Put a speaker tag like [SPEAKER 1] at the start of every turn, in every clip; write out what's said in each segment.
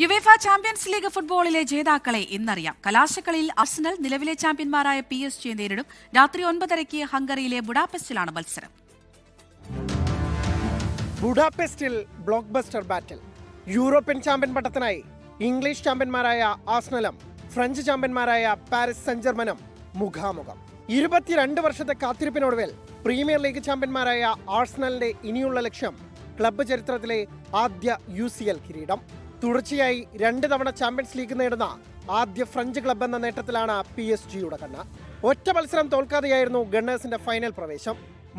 [SPEAKER 1] UEFA champions league ഫുട്ബോളിലെ ജേതാക്കളെ ഇന്നറിയാം. കലാശക്കളിയിൽ Arsenal നിലവിലെ ചാമ്പ്യന്മാരായ PSG നേരിടും. രാത്രി 9:30 ഹംഗറിയിലെ ബുഡാപെസ്റ്റിലാണ് മത്സരം.
[SPEAKER 2] ബുഡാപെസ്റ്റിൽ ബ്ലോക്ക് ബസ്റ്റർ ബാറ്റിൽ. യൂറോപ്യൻ ചാമ്പ്യൻ പട്ടത്തിനായി ഇംഗ്ലീഷ് ചാമ്പ്യന്മാരായ ആഴ്സണലും ഫ്രഞ്ച് ചാമ്പ്യന്മാരായ പാരീസ് സെന്റ് ജർമനും മുഖാമുഖം. 22 വർഷത്തെ കാത്തിരിപ്പിനൊടുവിൽ പ്രീമിയർ ലീഗ് ചാമ്പ്യന്മാരായ ആഴ്സണലിന്റെ ഇനിയുള്ള ലക്ഷ്യം ക്ലബ്ബ് ചരിത്രത്തിലെ ആദ്യ UCL കിരീടം. തുടർച്ചയായി 2 തവണ ചാമ്പ്യൻസ് ലീഗ് നേടുന്ന ആദ്യ ഫ്രഞ്ച് ക്ലബ്ബ് എന്ന നേട്ടത്തിലാണ് PSG-യുടെ കണ്ണ്. ഒറ്റ മത്സരം തോൽക്കാതെയായിരുന്നു ഗണ്ണേഴ്സിന്റെ ഫൈനൽ പ്രവേശം.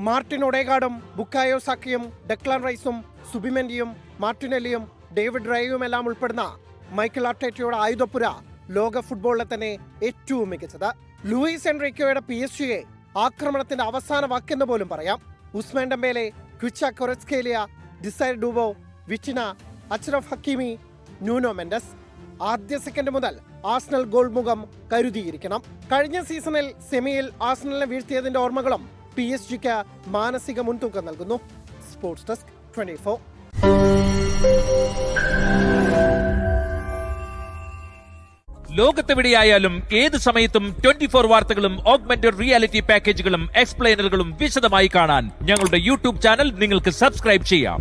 [SPEAKER 2] മാർട്ടിൻ ഒഡേഗാർഡും ബുക്കായോ സാക്കയും ഡെക്ലാൻ റൈസും സുബിമെന്റിയും മാർട്ടിനെല്ലിയും ഡേവിഡ് റയയും എല്ലാം ഉൾപ്പെടുന്ന മൈക്കൽ ആർട്ടേറ്റയുടെ ആയുധപ്പുര ലോക ഫുട്ബോളിലെ തന്നെ ഏറ്റവും മികച്ചത്. ലൂയിസ് എൻറിക്കോയുടെ PSG-യെ ആക്രമണത്തിന്റെ അവസാന വാക്കെന്ന് പോലും പറയാം. Ousmane Dembele, Khvicha Kvaratskhelia, Desire Doue, Vitinha, Achraf Hakimi, Nuno Mendes. ആദ്യ സെക്കൻഡ് മുതൽ ആഴ്സണൽ ഗോൾ മുഖം കരുതിയിരിക്കണം. കഴിഞ്ഞ സീസണിൽ സെമിയിൽ ആഴ്സണലിനെ വീഴ്ത്തിയതിന്റെ ഓർമ്മകളും PSG-ക്ക് മാനസിക മുൻതൂക്കം നൽകുന്നു. Sports desk 24.
[SPEAKER 3] ലോകത്തെവിടെയായാലും ഏത് സമയത്തും 24 വാർത്തകളും ഓഗ്മെന്റഡ് റിയാലിറ്റി പാക്കേജുകളും എക്സ്പ്ലെയിനറുകളും വിശദമായി കാണാൻ ഞങ്ങളുടെ യൂട്യൂബ് ചാനൽ നിങ്ങൾക്ക് സബ്സ്ക്രൈബ് ചെയ്യാം.